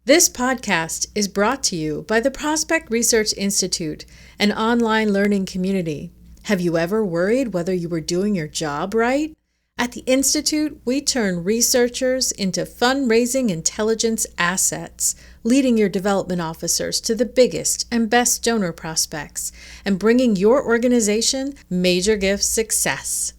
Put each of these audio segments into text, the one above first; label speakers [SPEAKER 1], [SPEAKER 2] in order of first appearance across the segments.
[SPEAKER 1] This podcast is brought to you by the Prospect Research Institute, an online learning community. Have you ever worried whether you were doing your job right? At the Institute, we turn researchers into fundraising intelligence assets, leading your development officers to the biggest and best donor prospects, and bringing your organization major gift success.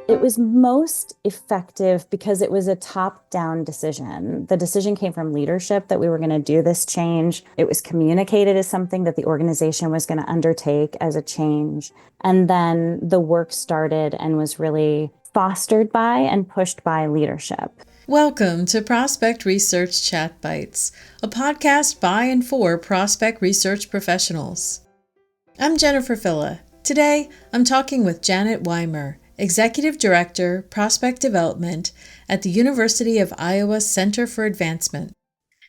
[SPEAKER 2] It was most effective because it was a top-down decision. The decision came from leadership that we were going to do this change. It was communicated as something that the organization was going to undertake as a change. And then the work started and was really fostered by and pushed by leadership.
[SPEAKER 1] Welcome to Prospect Research Chat Bites, a podcast by and for prospect research professionals. I'm Jennifer Filla. Today, I'm talking with Janet Weimar, Executive Director, Prospect Development at the University of Iowa Center for Advancement.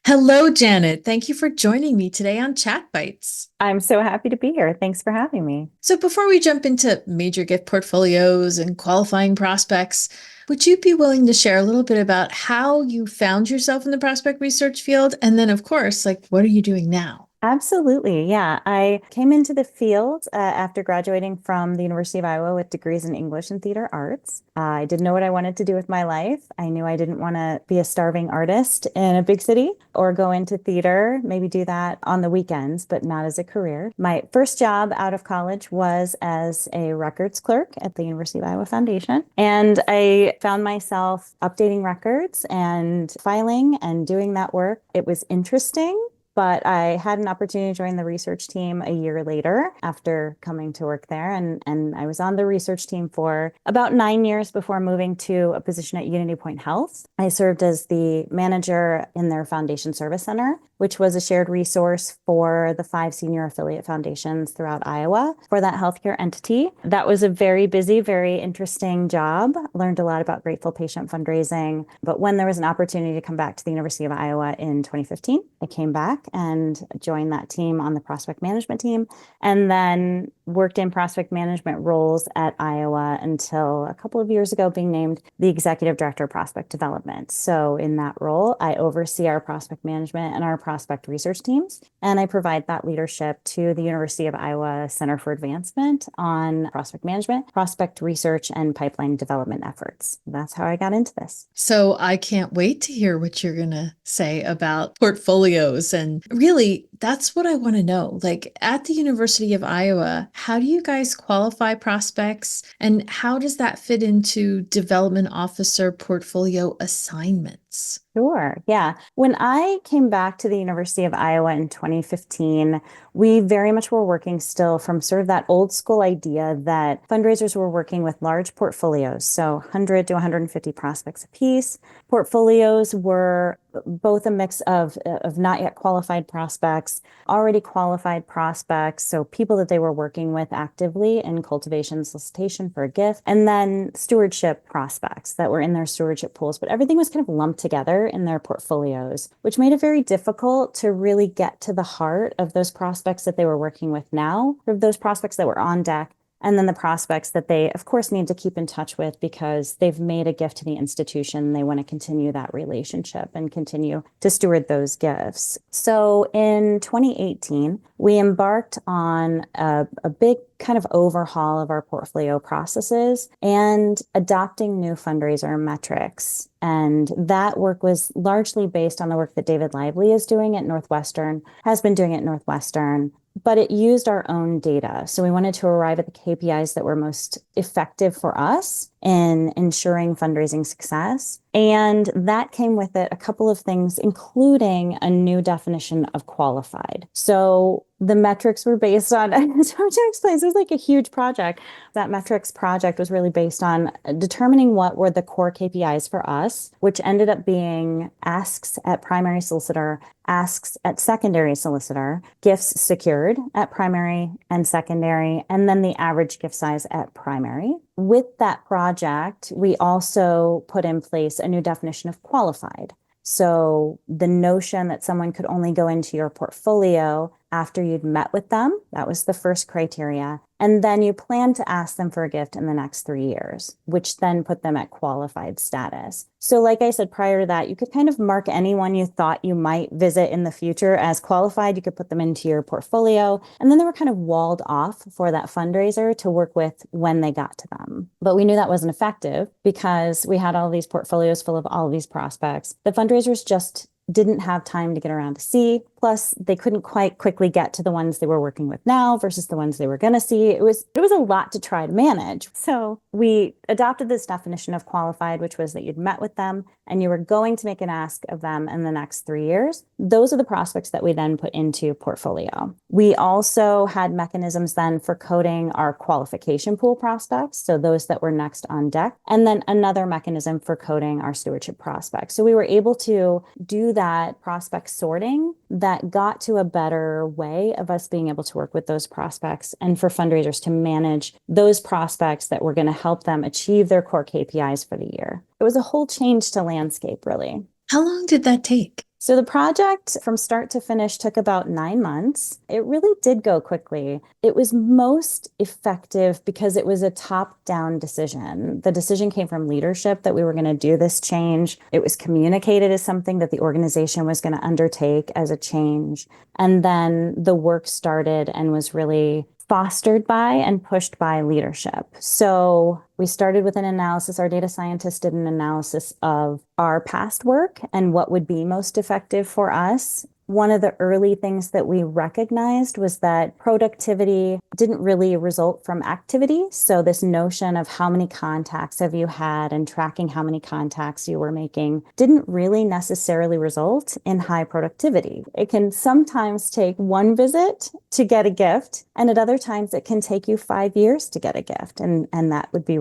[SPEAKER 1] Hello, Janet. Thank you for joining me today on Chat Bites.
[SPEAKER 2] I'm so happy to be here. Thanks for having me.
[SPEAKER 1] So before we jump into major gift portfolios and qualifying prospects, would you be willing to share a little bit about how you found yourself in the prospect research field? And then, of course, what are you doing now?
[SPEAKER 2] Absolutely. Yeah. I came into the field after graduating from the University of Iowa with degrees in English and theater arts. I didn't know what I wanted to do with my life. I knew I didn't want to be a starving artist in a big city or go into theater, maybe do that on the weekends, but not as a career. My first job out of college was as a records clerk at the University of Iowa Foundation. And I found myself updating records and filing and doing that work. It was interesting. But I had an opportunity to join the research team a year later after coming to work there. And I was on the research team for about 9 years before moving to a position at Unity Point Health. I served as the manager in their foundation service center, which was a shared resource for the 5 senior affiliate foundations throughout Iowa for that healthcare entity. That was a very busy, very interesting job. Learned a lot about grateful patient fundraising. But when there was an opportunity to come back to the University of Iowa in 2015, I came back and joined that team on the prospect management team, and then worked in prospect management roles at Iowa until a couple of years ago being named the Executive Director of Prospect Development. So in that role, I oversee our prospect management and our prospect research teams, and I provide that leadership to the University of Iowa Center for Advancement on prospect management, prospect research, and pipeline development efforts. That's how I got into this.
[SPEAKER 1] So I can't wait to hear what you're going to say about portfolios. And really, that's what I want to know. At the University of Iowa, how do you guys qualify prospects? And how does that fit into development officer portfolio assignments?
[SPEAKER 2] Sure. Yeah. When I came back to the University of Iowa in 2015, we very much were working still from sort of that old school idea that fundraisers were working with large portfolios, so 100 to 150 prospects apiece. Portfolios were both a mix of not yet qualified prospects, already qualified prospects, so people that they were working with actively in cultivation solicitation for a gift, and then stewardship prospects that were in their stewardship pools. But everything was kind of lumped together in their portfolios, which made it very difficult to really get to the heart of those prospects that they were working with now, or those prospects that were on deck, and then the prospects that they, of course, need to keep in touch with because they've made a gift to the institution. They want to continue that relationship and continue to steward those gifts. So in 2018, we embarked on a big kind of overhaul of our portfolio processes and adopting new fundraiser metrics. And that work was largely based on the work that David Lively is doing at Northwestern, has been doing at Northwestern, but it used our own data. So we wanted to arrive at the KPIs that were most effective for us in ensuring fundraising success. And that came with it a couple of things, including a new definition of qualified. So the metrics were based on, it's hard to explain, so it was like a huge project. That metrics project was really based on determining what were the core KPIs for us, which ended up being asks at primary solicitor, asks at secondary solicitor, gifts secured at primary and secondary, and then the average gift size at primary. With that project, we also put in place a new definition of qualified. So the notion that someone could only go into your portfolio after you'd met with them. That was the first criteria. And then you plan to ask them for a gift in the next 3 years, which then put them at qualified status. So, like I said prior to that, you could kind of mark anyone you thought you might visit in the future as qualified. You could put them into your portfolio. And then they were kind of walled off for that fundraiser to work with when they got to them. But we knew that wasn't effective because we had all these portfolios full of all of these prospects. The fundraisers just didn't have time to get around to see. Plus, they couldn't quite quickly get to the ones they were working with now versus the ones they were going to see. It was a lot to try to manage. So we adopted this definition of qualified, which was that you'd met with them and you were going to make an ask of them in the next 3 years. Those are the prospects that we then put into portfolio. We also had mechanisms then for coding our qualification pool prospects, so those that were next on deck, and then another mechanism for coding our stewardship prospects. So we were able to do that prospect sorting that got to a better way of us being able to work with those prospects and for fundraisers to manage those prospects that were going to help them achieve their core KPIs for the year. It was a whole change to landscape, really.
[SPEAKER 1] How long did that take?
[SPEAKER 2] So the project from start to finish took about 9 months. It really did go quickly. It was most effective because it was a top-down decision. The decision came from leadership that we were going to do this change. It was communicated as something that the organization was going to undertake as a change. And then the work started and was really fostered by and pushed by leadership. So we started with an analysis. Our data scientists did an analysis of our past work and what would be most effective for us. One of the early things that we recognized was that productivity didn't really result from activity. So this notion of how many contacts have you had and tracking how many contacts you were making didn't really necessarily result in high productivity. It can sometimes take one visit to get a gift, and at other times it can take you 5 years to get a gift. And that would be,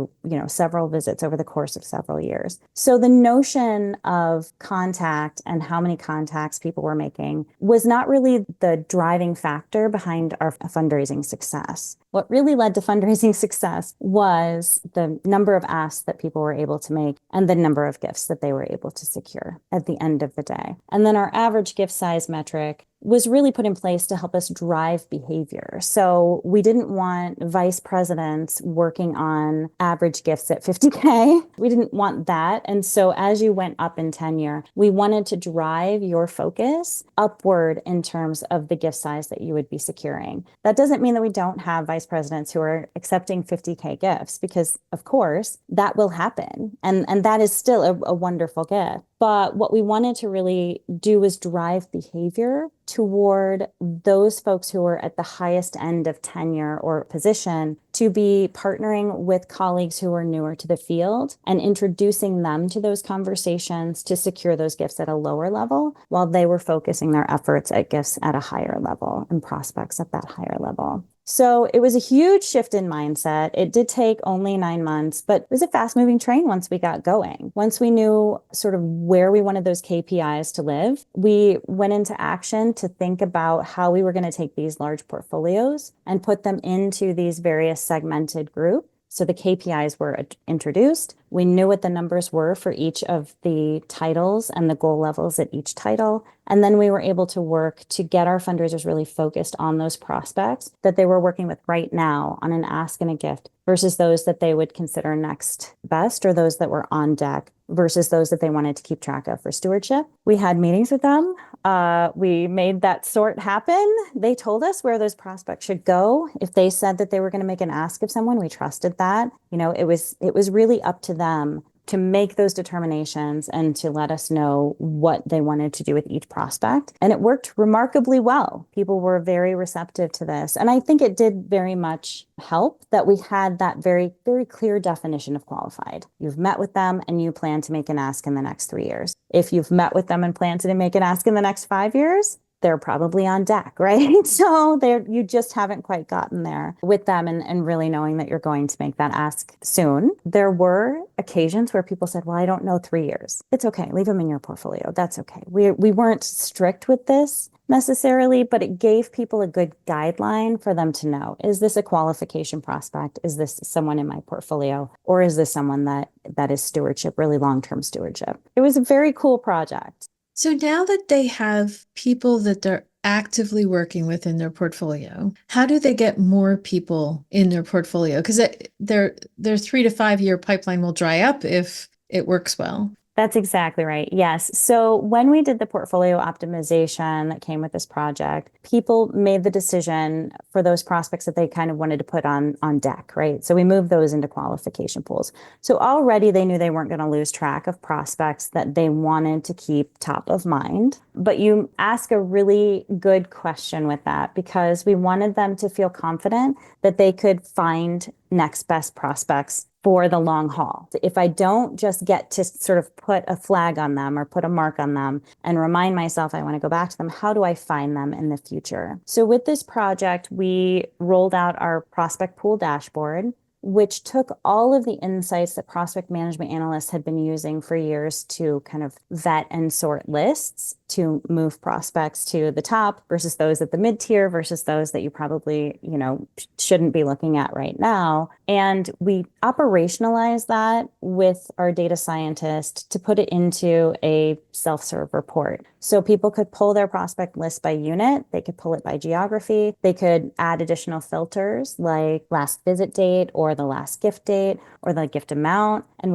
[SPEAKER 2] several visits over the course of several years. So the notion of contact and how many contacts people were making was not really the driving factor behind our fundraising success. What really led to fundraising success was the number of asks that people were able to make and the number of gifts that they were able to secure at the end of the day. And then our average gift size metric was really put in place to help us drive behavior. So we didn't want vice presidents working on average gifts at 50K. We didn't want that. And so as you went up in tenure, we wanted to drive your focus upward in terms of the gift size that you would be securing. That doesn't mean that we don't have vice presidents who are accepting 50K gifts, because of course that will happen. And that is still a wonderful gift. But what we wanted to really do was drive behavior toward those folks who are at the highest end of tenure or position to be partnering with colleagues who are newer to the field and introducing them to those conversations to secure those gifts at a lower level while they were focusing their efforts at gifts at a higher level and prospects at that higher level. So it was a huge shift in mindset. It did take only 9 months, but it was a fast-moving train once we got going. Once we knew sort of where we wanted those KPIs to live, we went into action to think about how we were going to take these large portfolios and put them into these various segmented groups. So the KPIs were introduced. We knew what the numbers were for each of the titles and the goal levels at each title. And then we were able to work to get our fundraisers really focused on those prospects that they were working with right now on an ask and a gift versus those that they would consider next best or those that were on deck versus those that they wanted to keep track of for stewardship. We had meetings with them. We made that sort happen. They told us where those prospects should go. If they said that they were going to make an ask of someone, we trusted that. It was really up to them to make those determinations and to let us know what they wanted to do with each prospect. And it worked remarkably well. People were very receptive to this. And I think it did very much help that we had that very, very clear definition of qualified. You've met with them and you plan to make an ask in the next 3 years. If you've met with them and plan to make an ask in the next 5 years, they're probably on deck, right? So you just haven't quite gotten there with them and really knowing that you're going to make that ask soon. There were occasions where people said, well, I don't know 3 years. It's okay. Leave them in your portfolio. That's okay. We weren't strict with this necessarily, but it gave people a good guideline for them to know, is this a qualification prospect? Is this someone in my portfolio? Or is this someone that is stewardship, really long-term stewardship? It was a very cool project.
[SPEAKER 1] So now that they have people that actively working within their portfolio, how do they get more people in their portfolio? Because their 3 to 5 year pipeline will dry up if it works well.
[SPEAKER 2] That's exactly right. Yes. So when we did the portfolio optimization that came with this project, people made the decision for those prospects that they kind of wanted to put on deck, right? So we moved those into qualification pools. So already they knew they weren't going to lose track of prospects that they wanted to keep top of mind. But you ask a really good question with that because we wanted them to feel confident that they could find next best prospects for the long haul. If I don't just get to sort of put a flag on them or put a mark on them and remind myself I want to go back to them, how do I find them in the future? So with this project, we rolled out our prospect pool dashboard, which took all of the insights that prospect management analysts had been using for years to kind of vet and sort lists to move prospects to the top versus those at the mid tier versus those that you probably, shouldn't be looking at right now. And we operationalized that with our data scientist to put it into a self-serve report. So people could pull their prospect list by unit, they could pull it by geography, they could add additional filters like last visit date or the last gift date or the gift amount. And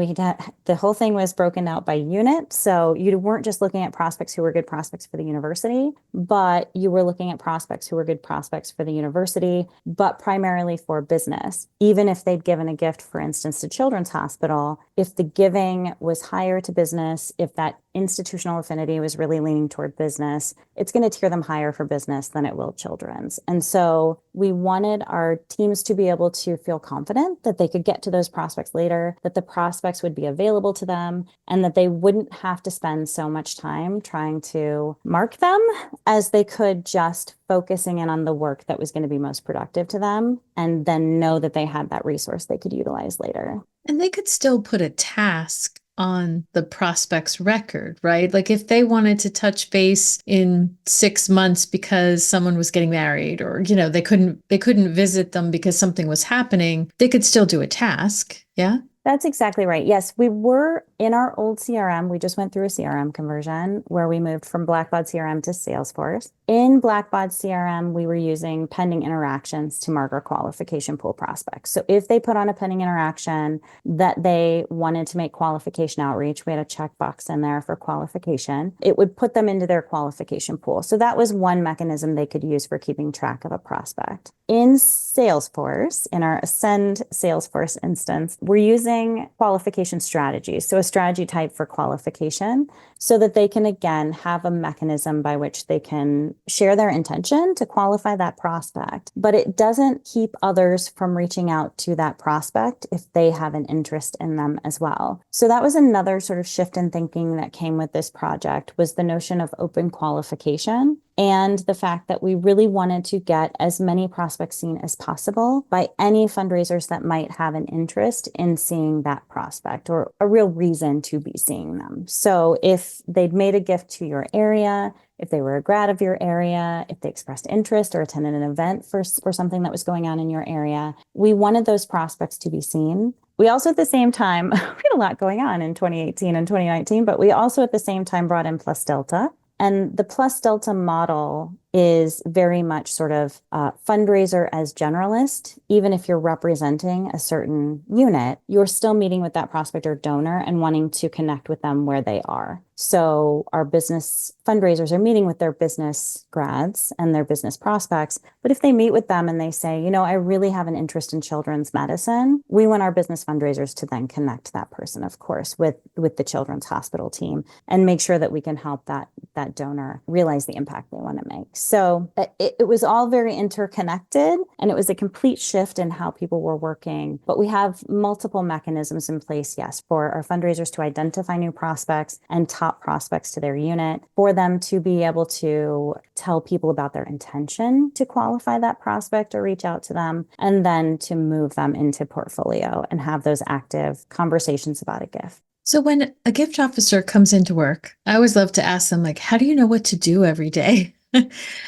[SPEAKER 2] the whole thing was broken out by unit. So you weren't just looking at prospects who were good prospects for the university, but you were looking at prospects who were good prospects for the university, but primarily for business. Even if they'd given a gift, for instance, to Children's Hospital, if the giving was higher to business, if that institutional affinity was really leaning toward business, it's going to tier them higher for business than it will children's. And so we wanted our teams to be able to feel confident that they could get to those prospects later, that the prospects would be available to them, and that they wouldn't have to spend so much time trying to mark them as they could just focusing in on the work that was going to be most productive to them and then know that they had that resource they could utilize later.
[SPEAKER 1] And they could still put a task on the prospect's record, right? Like if they wanted to touch base in 6 months because someone was getting married or, they couldn't visit them because something was happening, they could still do a task. Yeah.
[SPEAKER 2] That's exactly right. Yes, we were in our old CRM. We just went through a CRM conversion where we moved from Blackbaud CRM to Salesforce. In Blackbaud CRM, we were using pending interactions to mark our qualification pool prospects. So if they put on a pending interaction that they wanted to make qualification outreach, we had a checkbox in there for qualification. It would put them into their qualification pool. So that was one mechanism they could use for keeping track of a prospect. In Salesforce, in our Ascend Salesforce instance, we're using qualification strategies. So a strategy type for qualification so that they can, again, have a mechanism by which they can share their intention to qualify that prospect. But it doesn't keep others from reaching out to that prospect if they have an interest in them as well. So that was another sort of shift in thinking that came with this project was the notion of open qualification and the fact that we really wanted to get as many prospects seen as possible by any fundraisers that might have an interest in seeing that prospect or a real reason to be seeing them. So if they'd made a gift to your area, if they were a grad of your area, if they expressed interest or attended an event for something that was going on in your area, we wanted those prospects to be seen. We also at the same time, we had a lot going on in 2018 and 2019, but we also at the same time brought in Plus Delta. And the Plus Delta model is very much sort of fundraiser as generalist. Even if you're representing a certain unit, you're still meeting with that prospect or donor and wanting to connect with them where they are. So our business fundraisers are meeting with their business grads and their business prospects. But if they meet with them and they say, I really have an interest in children's medicine, we want our business fundraisers to then connect that person, of course, with the Children's Hospital team and make sure that we can help that donor realize the impact they want to make. So it was all very interconnected and it was a complete shift in how people were working. But we have multiple mechanisms in place, yes, for our fundraisers to identify new prospects and top prospects to their unit, for them to be able to tell people about their intention to qualify that prospect or reach out to them, and then to move them into portfolio and have those active conversations about a gift.
[SPEAKER 1] So when a gift officer comes into work, I always love to ask them, like, how do you know what to do every day?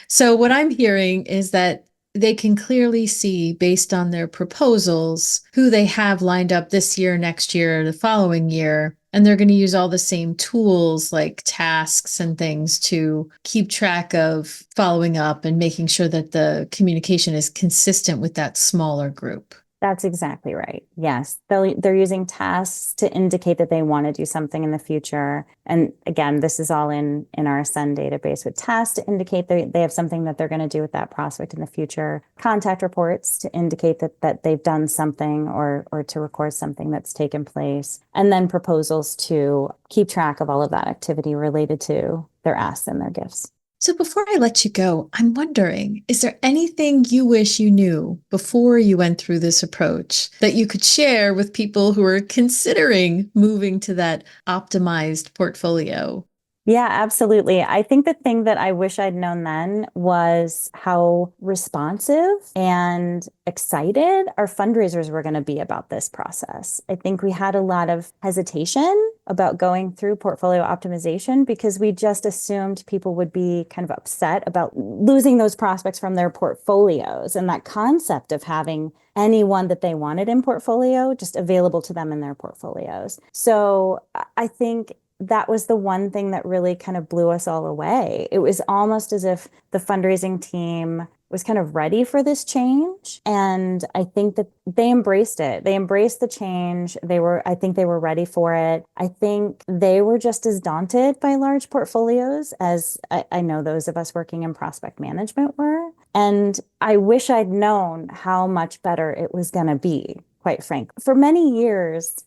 [SPEAKER 1] So what I'm hearing is that they can clearly see based on their proposals who they have lined up this year, next year, the following year. And they're going to use all the same tools like tasks and things to keep track of following up and making sure that the communication is consistent with that smaller group.
[SPEAKER 2] That's exactly right. Yes. They're using tasks to indicate that they want to do something in the future. And again, this is all in our Ascend database with tasks to indicate they have something that they're going to do with that prospect in the future. Contact reports to indicate that they've done something or to record something that's taken place. And then proposals to keep track of all of that activity related to their asks and their gifts.
[SPEAKER 1] So before I let you go, I'm wondering, is there anything you wish you knew before you went through this approach that you could share with people who are considering moving to that optimized portfolio?
[SPEAKER 2] Yeah, absolutely. I think the thing that I wish I'd known then was how responsive and excited our fundraisers were going to be about this process. I think we had a lot of hesitation about going through portfolio optimization because we just assumed people would be kind of upset about losing those prospects from their portfolios, and that concept of having anyone that they wanted in portfolio just available to them in their portfolios. So I think that was the one thing that really kind of blew us all away. It was almost as if the fundraising team was kind of ready for this change. And I think that they embraced it. They embraced the change. I think they were ready for it. I think they were just as daunted by large portfolios as I know those of us working in prospect management were. And I wish I'd known how much better it was going to be, quite frank. For many years,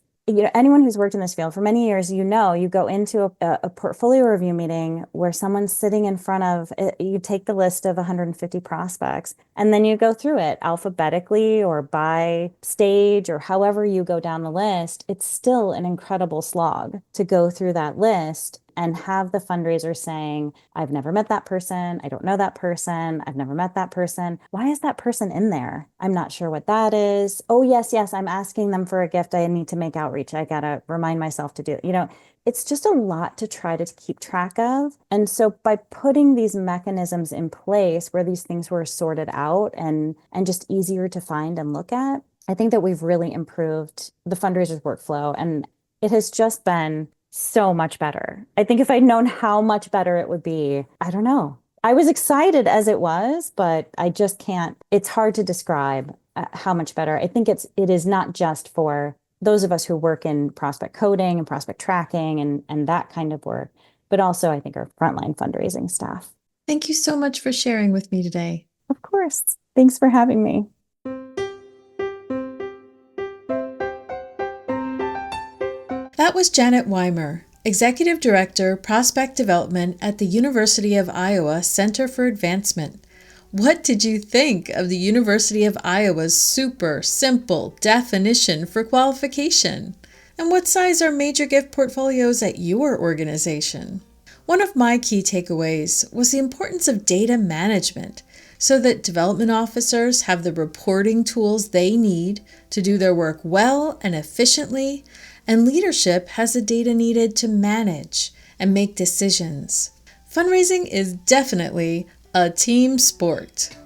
[SPEAKER 2] anyone who's worked in this field for many years, you go into a portfolio review meeting where someone's sitting in front of it. You take the list of 150 prospects and then you go through it alphabetically or by stage or however you go down the list. It's still an incredible slog to go through that list and have the fundraiser saying, I've never met that person. I don't know that person. I've never met that person. Why is that person in there? I'm not sure what that is. Oh, yes, I'm asking them for a gift. I need to make outreach. I got to remind myself to do it. It's just a lot to try to keep track of. And so by putting these mechanisms in place where these things were sorted out and just easier to find and look at, I think that we've really improved the fundraiser's workflow. And it has just been so much better. I think if I'd known how much better it would be, I don't know. I was excited as it was, but I just can't, it's hard to describe how much better. I think it is not just for those of us who work in prospect coding and prospect tracking and that kind of work, but also I think our frontline fundraising staff.
[SPEAKER 1] Thank you so much for sharing with me today.
[SPEAKER 2] Of course. Thanks for having me.
[SPEAKER 1] That was Janet Weimar, Executive Director, Prospect Development at the University of Iowa Center for Advancement. What did you think of the University of Iowa's super simple definition for qualification? And what size are major gift portfolios at your organization? One of my key takeaways was the importance of data management so that development officers have the reporting tools they need to do their work well and efficiently, and leadership has the data needed to manage and make decisions. Fundraising is definitely a team sport.